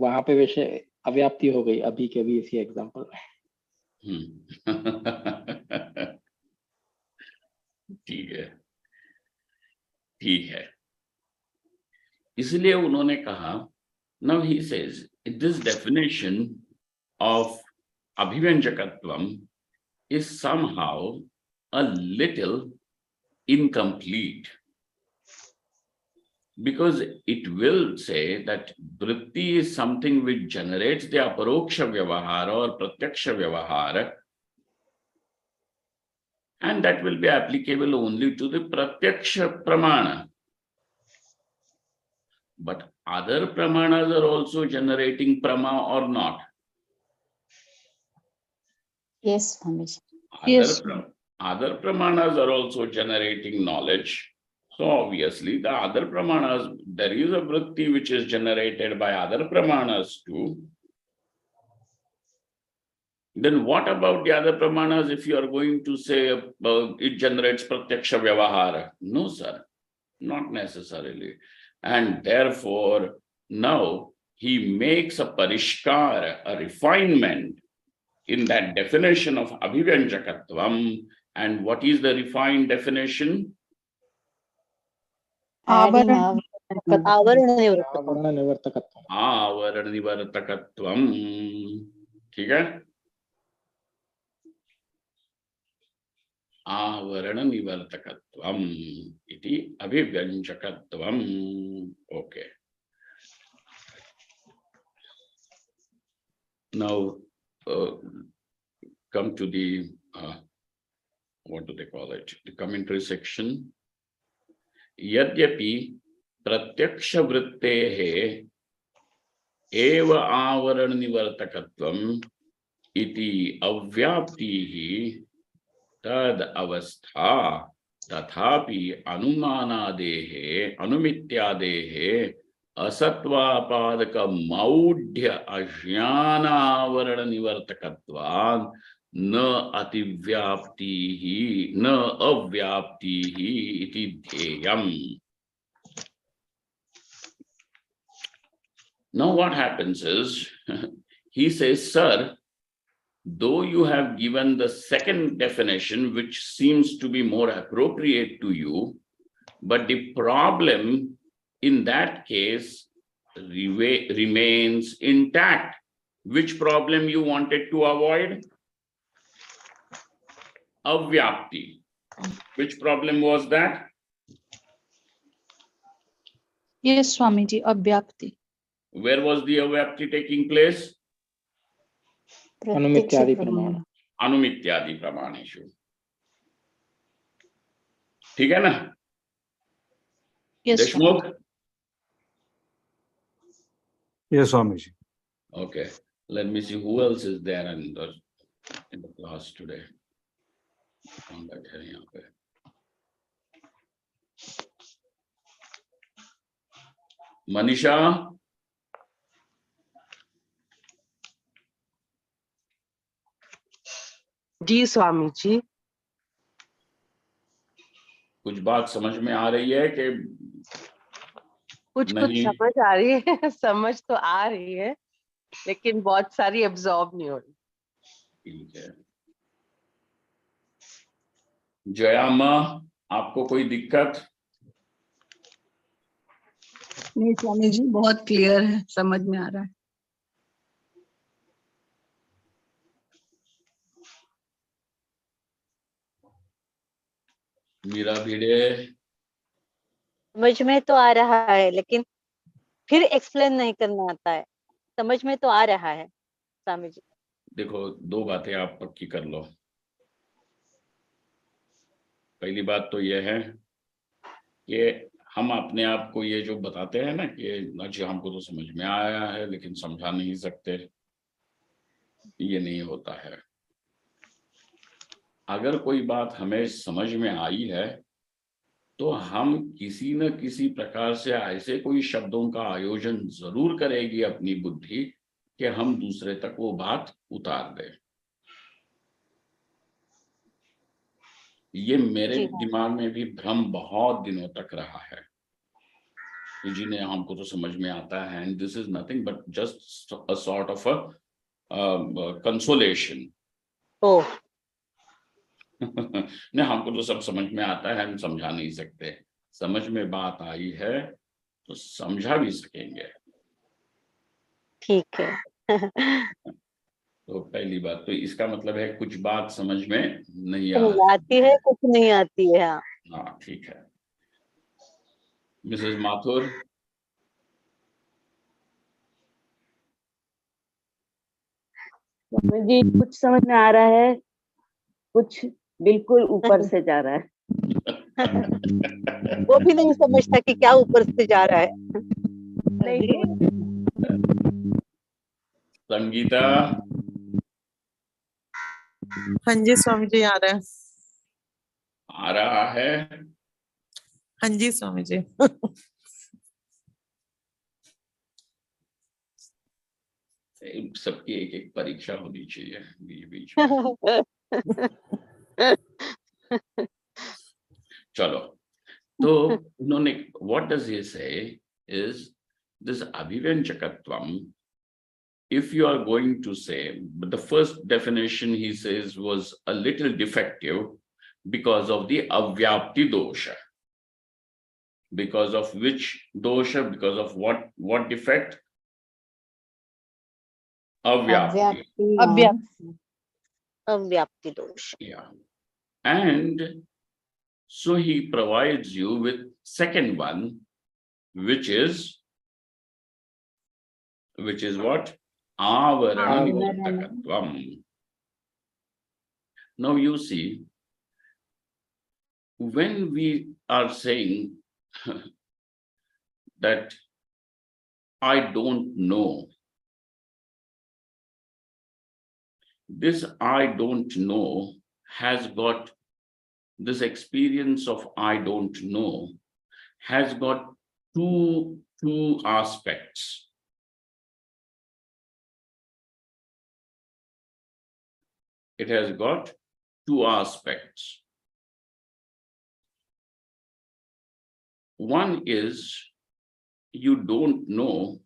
[SPEAKER 3] वहां पे विषय अव्याप्ति हो गई अभी के अभी इसी एग्जांपल में.
[SPEAKER 1] ठीक है, ठीक है. इसलिए उन्होंने कहा, now he says this definition of abhivanjakatvam is somehow a little incomplete, because it will say that vritti is something which generates the aparoksha vyavahara or pratyaksha vyavahara, and that will be applicable only to the pratyaksha pramana. But other pramanas are also generating prama or not?
[SPEAKER 6] Yes, Swamiji.
[SPEAKER 2] Yes.
[SPEAKER 1] Other pramanas are also generating knowledge. So obviously the other pramanas, there is a vritti which is generated by other pramanas too. Then what about the other pramanas if you are going to say it generates pratyaksha vyavahara? No, sir, not necessarily. And therefore, now he makes a parishkar, a refinement in that definition of abhivanjakatvam. And what is the refined definition?
[SPEAKER 6] Adding
[SPEAKER 3] आवरण निवर्तकत्वम.
[SPEAKER 1] आवरण निवर्तकत्वम. ठीक है, आवरण निवर्तकत्वम इति अभिव्यंजकत्वम. Okay. Now come to the what do they call it? The commentary section. यद्यपि प्रत्यक्ष वृत्तेः एव आवरण निवर्तकत्वम इति अव्याप्तिः तद अवस्था, तथापि अनुमानादेः अनुमित्यादेः असत्वापादक मौढ़्य अज्ञानावरण निवर्तकत्वात् न अतिव्याप्तिः न अव्याप्तिः इति ध्येयम्. Now what happens is, he says, sir, though you have given the second definition, which seems to be more appropriate to you, but the problem in that case remains intact. Which problem you wanted to avoid? Avyapti. Which problem was that?
[SPEAKER 2] Yes, Swamiji, abhyapti.
[SPEAKER 1] Where was the avyapti taking place?
[SPEAKER 3] अनुमित्यादि
[SPEAKER 6] Pratyaksha
[SPEAKER 3] प्रमाण
[SPEAKER 6] pramana.
[SPEAKER 1] अनुमित्यादि प्रमाणेषु. ठीक है ना?
[SPEAKER 2] Yes, Swamiji.
[SPEAKER 1] Deshmukh?
[SPEAKER 5] Yes, Swamiji.
[SPEAKER 1] Okay. Let me see who else is there in the class today. कौन बैठे हैं यहाँ पे? Manisha?
[SPEAKER 7] जी स्वामी जी,
[SPEAKER 1] कुछ बात समझ में आ रही है कि
[SPEAKER 7] कुछ
[SPEAKER 1] नहीं?
[SPEAKER 7] समझ आ रही है समझ तो आ रही है, लेकिन बहुत सारी एब्जॉर्ब नहीं हो रही।
[SPEAKER 1] ठीक है। जया माँ, आपको कोई दिक्कत?
[SPEAKER 8] नहीं स्वामी जी, बहुत क्लियर है, समझ में आ रहा है।
[SPEAKER 1] मीरा भिड़े?
[SPEAKER 9] समझ में तो आ रहा है, लेकिन फिर एक्सप्लेन नहीं करना आता है। समझ में तो आ रहा है स्वामी जी।
[SPEAKER 1] देखो, दो बातें आप पक्की कर लो। पहली बात तो यह है कि हम अपने आप को ये जो बताते हैं ना कि अच्छा हमको तो समझ में आया है लेकिन समझा नहीं सकते, ये नहीं होता है। अगर कोई बात हमें समझ में आई है तो हम किसी न किसी प्रकार से ऐसे कोई शब्दों का आयोजन जरूर करेगी अपनी बुद्धि कि हम दूसरे तक वो बात उतार दें। ये मेरे दिमाग में भी भ्रम बहुत दिनों तक रहा है कि जी ने हमको तो समझ में आता है, and this is nothing but just a sort of a consolation. नहीं, हमको तो सब समझ में आता है, हम समझा नहीं सकते। समझ में बात आई है तो समझा भी सकेंगे।
[SPEAKER 9] ठीक है।
[SPEAKER 1] तो पहली बात तो इसका मतलब है कुछ बात समझ में नहीं
[SPEAKER 9] आती है, कुछ नहीं आती है।
[SPEAKER 1] हाँ, ठीक है। मिसेस माथुर?
[SPEAKER 10] जी, कुछ समझ में आ रहा है, कुछ बिल्कुल ऊपर से जा रहा है।
[SPEAKER 9] वो भी नहीं समझता कि क्या ऊपर से जा रहा है।
[SPEAKER 10] नहीं
[SPEAKER 1] संगीता?
[SPEAKER 11] हाँ जी स्वामी जी, आ रहा है।
[SPEAKER 1] आ रहा है?
[SPEAKER 11] हाँ जी स्वामी जी।
[SPEAKER 1] सबकी एक एक परीक्षा होनी चाहिए बीच बीच में। चलो, तो उन्होंने what does he say is this अभिव्यंजकत्वम, if you are going to say, but the first definition he says was a little defective because of the avyapti dosha. Because of which dosha? Because of what defect? Avyapti.
[SPEAKER 9] अव्याप्ति दोष।
[SPEAKER 1] Yeah. And so he provides you with second one, which is what? Avarana nivartakatvam. Now you see, when we are saying that I don't know, this I don't know has got, this experience of I don't know has got two aspects. It has got two aspects. One is you don't know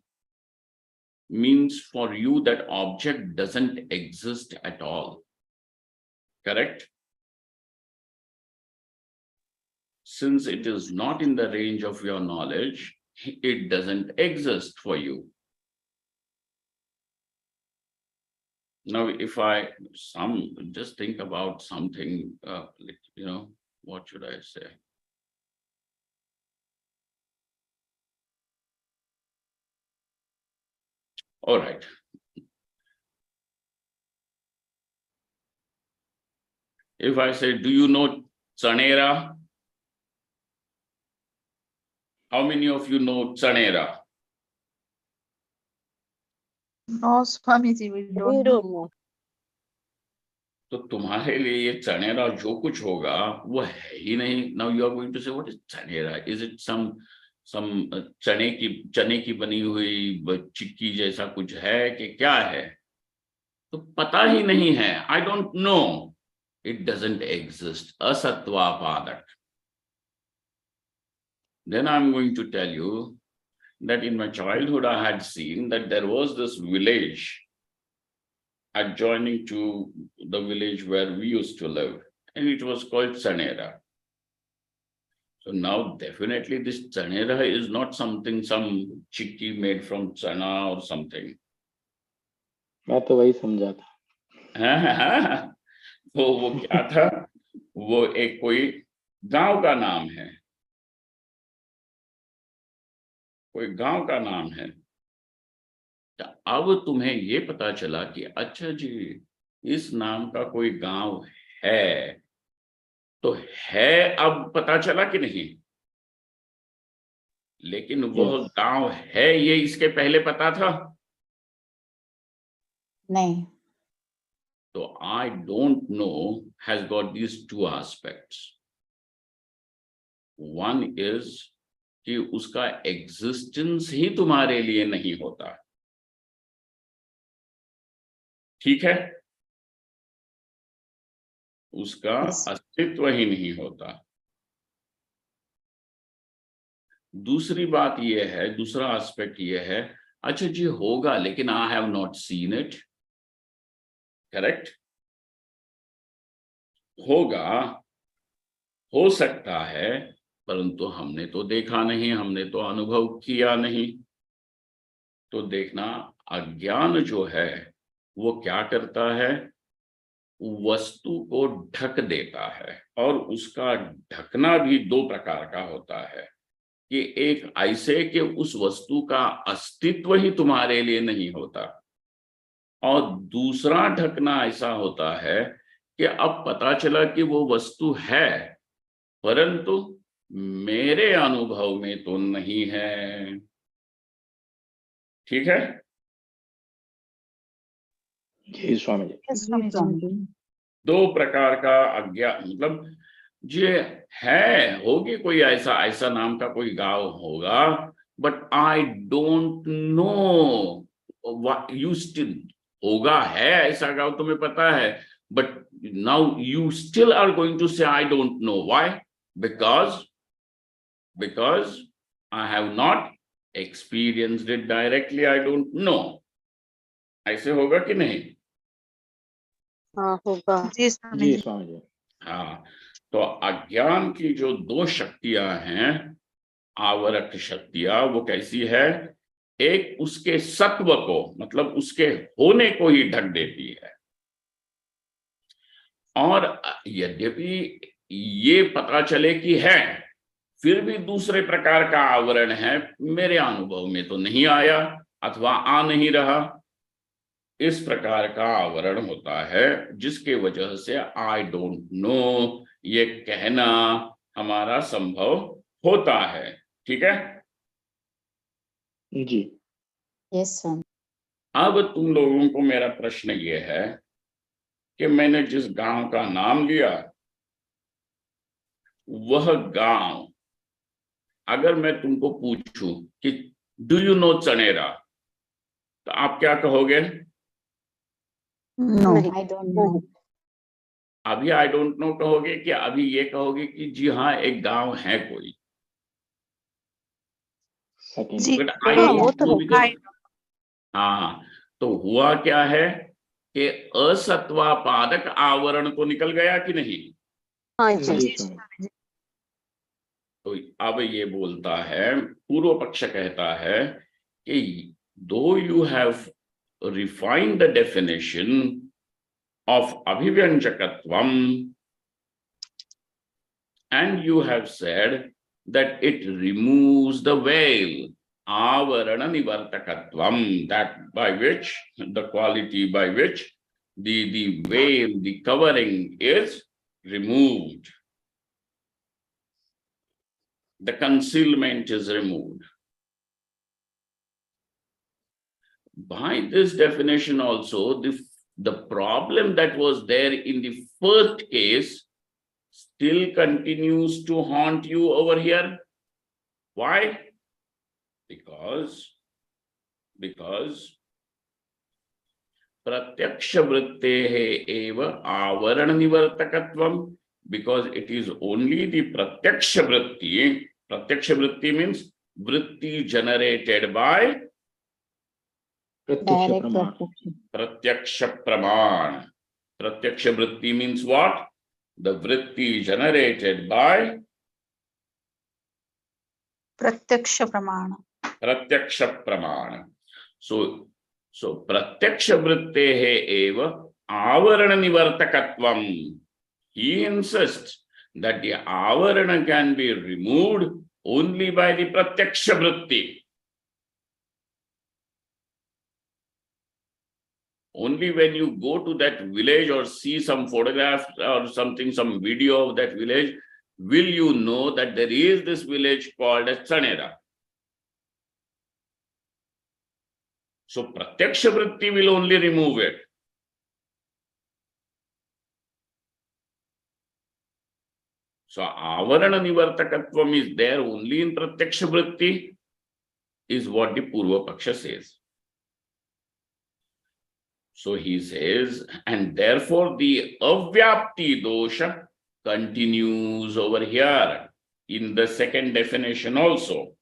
[SPEAKER 1] means for you that object doesn't exist at all. Correct? Since it is not in the range of your knowledge, it doesn't exist for you. Now, if just think about something, what should I say? All right. If I say, do you know Chanera? How many of you know Chanera?
[SPEAKER 2] No, Swamiji, we
[SPEAKER 9] We
[SPEAKER 2] don't
[SPEAKER 9] don't
[SPEAKER 2] know.
[SPEAKER 9] know.
[SPEAKER 1] तो तुम्हारे लिए ये चनेरा जो कुछ होगा वो है ही नहीं. Now you are going to say, what is चनेरा? Is it some चने की बनी हुई चिक्की जैसा कुछ है कि क्या है? तो पता ही नहीं है. I don't know. It doesn't exist. Asatvapadak. Then I'm going to tell you that in my childhood I had seen that there was this village adjoining to the village where we used to live, and it was called Chanera. So now definitely this Chanera is not some chikki made from chana or something.
[SPEAKER 3] मैं तो वही समझा था.
[SPEAKER 1] तो वो क्या था? वो एक कोई गांव का नाम है. कोई गांव का नाम है. अब तुम्हें ये पता चला कि अच्छा जी इस नाम का कोई गांव है, तो है अब पता चला कि नहीं? लेकिन वह गांव है ये इसके पहले पता था?
[SPEAKER 6] नहीं.
[SPEAKER 1] तो I don't know has got these two aspects. One is कि उसका एग्जिस्टेंस ही तुम्हारे लिए नहीं होता. ठीक है? उसका अस्तित्व ही नहीं होता. दूसरी बात ये है, दूसरा एस्पेक्ट ये है, अच्छा जी होगा लेकिन आई have not seen it. Correct? होगा, हो सकता है, परंतु हमने तो देखा नहीं, हमने तो अनुभव किया नहीं. तो देखना, अज्ञान जो है वो क्या करता है? वस्तु को ढक देता है. और उसका ढकना भी दो प्रकार का होता है कि एक ऐसे कि उस वस्तु का अस्तित्व ही तुम्हारे लिए नहीं होता, और दूसरा ढकना ऐसा होता है कि अब पता चला कि वो वस्तु है परंतु मेरे अनुभव में तो नहीं है. ठीक है?
[SPEAKER 3] जी स्वामी जी.
[SPEAKER 2] Yes, Swamiji.
[SPEAKER 1] दो प्रकार का अज्ञान, मतलब ये है, होगी कोई ऐसा नाम का कोई गांव होगा, but I don't know. You still होगा, है ऐसा गांव तुम्हें पता है, but now you still are going to say I don't know. Why? Because I have not experienced it directly. I don't know. ऐसे होगा कि नहीं?
[SPEAKER 9] हाँ होगा.
[SPEAKER 2] जी
[SPEAKER 3] जी स्वामी जी.
[SPEAKER 1] हाँ. तो अज्ञान की जो दो शक्तियां हैं, आवरक शक्तियां, वो कैसी है? एक उसके सत्व को, मतलब उसके होने को ही ढक देती है, और यद्यपि ये पता चले कि है, फिर भी दूसरे प्रकार का आवरण है, मेरे अनुभव में तो नहीं आया अथवा आ नहीं रहा. इस प्रकार का आवरण होता है जिसके वजह से आई डोंट नो ये कहना हमारा संभव होता है. ठीक है?
[SPEAKER 3] जी.
[SPEAKER 6] Yes, Swami.
[SPEAKER 1] अब तुम लोगों को मेरा प्रश्न ये है कि मैंने जिस गांव का नाम लिया, वह गांव अगर मैं तुमको पूछूं कि डू यू नो चनेरा, तो आप क्या कहोगे?
[SPEAKER 6] No,
[SPEAKER 9] नहीं.
[SPEAKER 6] I don't know.
[SPEAKER 1] अभी आई डोंट नो कहोगे कि अभी ये कहोगे कि जी हाँ एक गांव है कोई?
[SPEAKER 3] सेकंड.
[SPEAKER 2] जी.
[SPEAKER 1] But I
[SPEAKER 9] हाँ
[SPEAKER 1] don't
[SPEAKER 9] वो तो
[SPEAKER 1] know
[SPEAKER 9] है.
[SPEAKER 1] because- हाँ. तो हुआ क्या है कि असत्वापादक आवरण तो निकल गया कि नहीं?
[SPEAKER 9] हाँ जी.
[SPEAKER 3] जी स्वामी.
[SPEAKER 1] तो तो अब ये बोलता है, पूर्व पक्ष कहता है कि दो you have refined the definition of abhivyajakattvam and you have said that it removes the veil, avarana nivartakatvam, that by which, the quality by which the veil, the covering is removed, the concealment is removed. By this definition also, the problem that was there in the first case still continues to haunt you over here. Why? Because pratyaksha vrittehe eva avarana nivartakatvam, because it is only the pratyaksha vritti. Pratyaksha vritti means vritti generated by Pratyaksha Praman. Pratyaksha Vritti means what? The Vritti generated by
[SPEAKER 2] Pratyaksha Pramana.
[SPEAKER 1] Pratyaksha Praman. So Pratyaksha Vrittehe eva Avarana Nivartakatvam. He insists that the Avarana can be removed only by the Pratyaksha Vritti. Only when you go to that village or see some photograph or something, some video of that village, will you know that there is this village called as Chanera. So Pratyaksha Vritti will only remove it. So Avarana Nivartakatvam is there only in Pratyaksha Vritti, is what the Purva Paksha says. So he says, and therefore the avyapti dosha continues over here in the second definition also.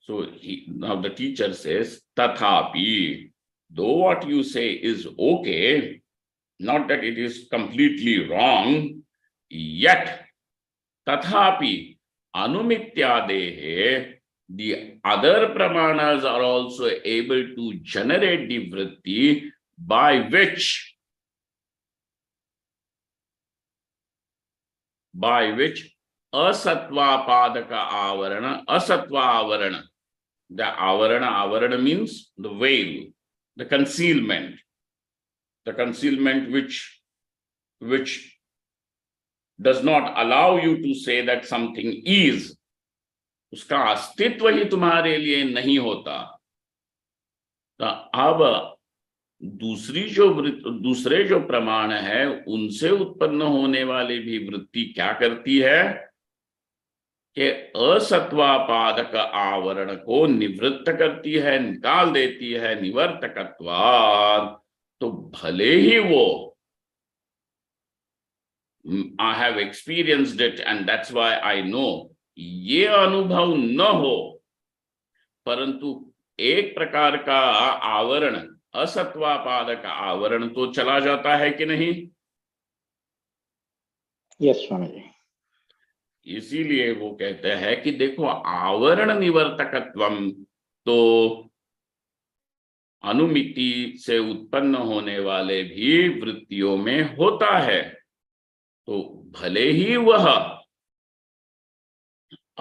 [SPEAKER 1] So now the teacher says, tathapi, though what you say is okay, not that it is completely wrong, yet tathapi anumityadehe, the other pramanas are also able to generate the vritti by which asatva padaka avarana, asatva avarana, the avarana means the veil, the concealment which does not allow you to say that something is, उसका अस्तित्व ही तुम्हारे लिए नहीं होता. तो अब दूसरे जो प्रमाण है उनसे उत्पन्न होने वाली भी वृत्ति क्या करती है कि असत्वापादक आवरण को निवृत्त करती है, निकाल देती है, निवर्तकत्वात्. तो भले ही वो, I have experienced it and that's why I know, ये अनुभव न हो, परंतु एक प्रकार का आवरण, असत्वापादक आवरण तो चला जाता है कि नहीं?
[SPEAKER 3] यस स्वामी जी.
[SPEAKER 1] इसीलिए वो कहते हैं कि देखो आवरण निवर्तकत्वम तो अनुमिति से उत्पन्न होने वाले भी वृत्तियों में होता है. तो भले ही वह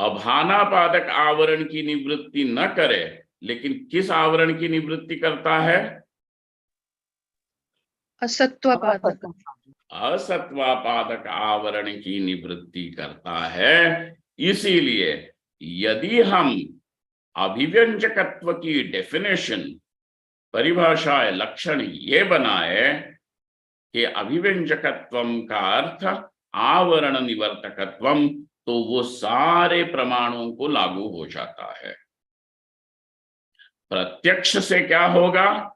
[SPEAKER 1] अभानापादक आवरण की निवृत्ति न करे, लेकिन किस आवरण की निवृत्ति करता है? असत्वापादक आवरण की निवृत्ति करता है. इसीलिए यदि हम अभिव्यंजकत्व की डेफिनेशन, परिभाषा, लक्षण ये बनाए कि अभिव्यंजकत्वम का अर्थ आवरण निवर्तकत्वम, तो वो सारे प्रमाणों को लागू हो जाता है. प्रत्यक्ष से क्या होगा?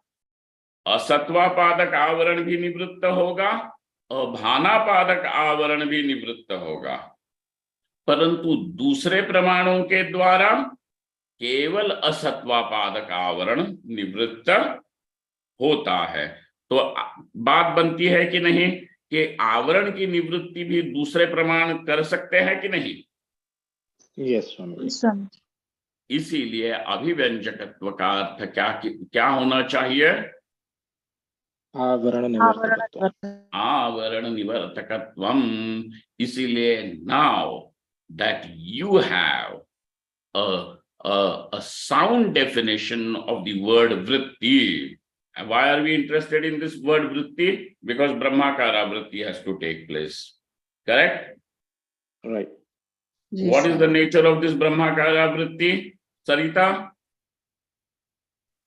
[SPEAKER 1] असत्वापादक आवरण भी निवृत्त होगा, अभानापादक आवरण भी निवृत्त होगा. परंतु दूसरे प्रमाणों के द्वारा केवल असत्वापादक आवरण निवृत्त होता है. तो बात बनती है कि नहीं कि आवरण की निवृत्ति भी दूसरे प्रमाण कर सकते हैं कि नहीं?
[SPEAKER 3] यस स्वामी जी।
[SPEAKER 2] स्वामी जी।
[SPEAKER 1] इसीलिए अभिव्यंजकत्व का अर्थ क्या होना चाहिए?
[SPEAKER 3] आवरण निवर्तकत्व।
[SPEAKER 1] आवरण निवर्तकत्वम। इसीलिए now that you have a sound definition of the word vritti. And why are we interested in this word vritti? Because Brahmakara vritti has to take place. Correct?
[SPEAKER 3] Right.
[SPEAKER 1] What is the nature of this Brahmakara vritti, Sarita?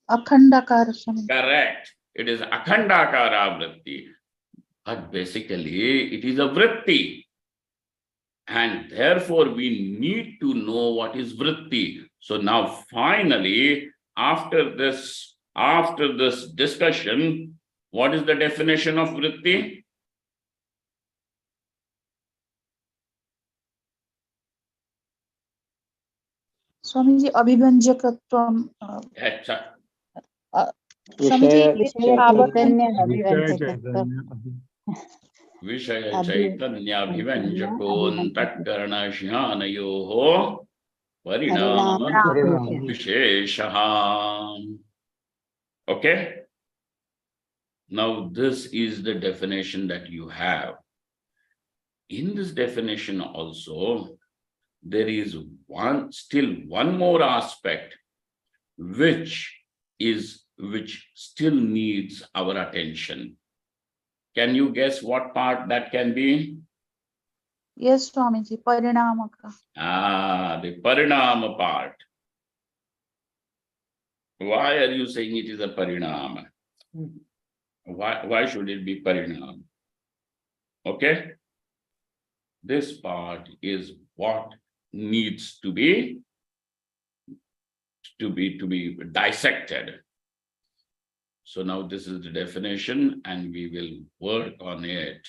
[SPEAKER 2] Akhandakara, Swami.
[SPEAKER 1] Correct. It is Akhandakara vritti. But basically, it is a vritti. And therefore, we need to know what is vritti. So now, finally, after this discussion, what is the definition of vritti?
[SPEAKER 2] Swamiji, Abhivanjakatvam.
[SPEAKER 6] विषय
[SPEAKER 2] Swamiji,
[SPEAKER 6] चैतन्य अभिव्यंजकत्व
[SPEAKER 1] विषय चैतन्याभिव्यंजकोऽन्तःकरणज्ञानयोः परिणाम विशेषः. Okay? Now this is the definition that you have. In this definition also, there is still one more aspect which still needs our attention. Can you guess what part that can be?
[SPEAKER 2] Yes, Swamiji, Parinamaka.
[SPEAKER 1] The Parinama part. Why are you saying it is a Parinama? Why should it be Parinama? Okay? This part is what needs to be dissected. So now this is the definition and we will work on it.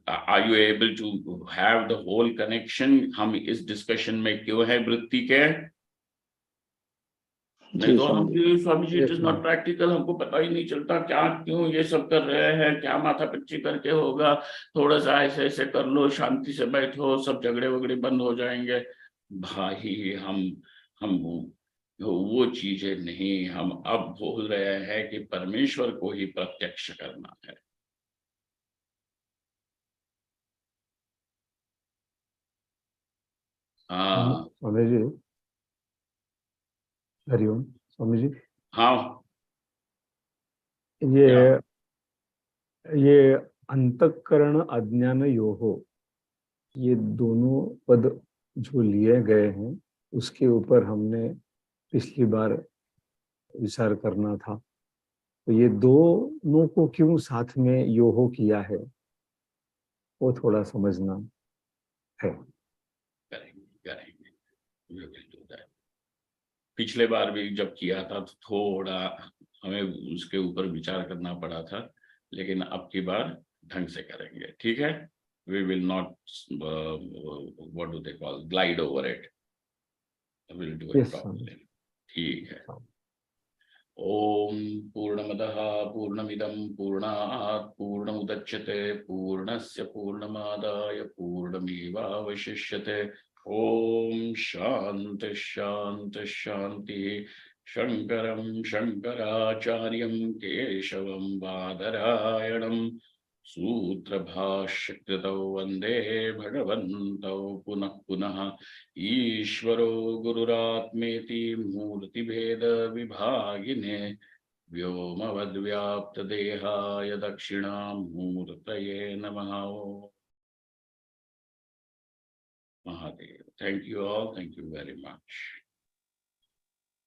[SPEAKER 1] Are you able to have the whole connection? हम इस discussion में क्यों है वृत्ति के? नहीं तो हम Swami ji, it is not practical. हमको पता ही नहीं चलता क्या क्यों ये सब कर रहे हैं, क्या माथा पच्ची करके होगा, थोड़ा सा ऐसे ऐसे कर लो, शांति से बैठो, सब झगड़े वगड़े बंद हो जाएंगे. भाई हम वो चीजें नहीं, हम अब बोल रहे हैं कि परमेश्वर को ही प्रत्यक्ष करना है.
[SPEAKER 5] स्वामी जी, हरिओम. स्वामी जी,
[SPEAKER 1] हाँ,
[SPEAKER 5] ये अंतःकरण अज्ञान योहो, ये दोनों पद जो लिए गए हैं उसके ऊपर हमने पिछली बार विचार करना था. तो ये दोनों को क्यों साथ में योहो किया है वो थोड़ा समझना है.
[SPEAKER 1] पिछले बार भी जब किया था तो थोड़ा हमें उसके ऊपर विचार करना पड़ा था, लेकिन अब की बार ढंग से करेंगे. ठीक है? We will not what do they call, glide over it. We will do it properly. ठीक है. ओम पूर्णमदः पूर्णमिदं पूर्णात् पूर्णमुदच्यते पूर्णस्य पूर्णमादाय पूर्णमेवावशिष्यते. ओम शांति शांति शांति. शंकरं शंकराचार्यं केशवं बादरायणं सूत्रभाष्यकृतौ वन्दे भगवन्तौ पुनः पुनः. ईश्वरो गुरुरात्मेति मूर्तिभेद विभागिने व्योमवद्व्याप्तदेहाय दक्षिणामूर्तये नमः. Mahadev. Thank you all. Thank you very much.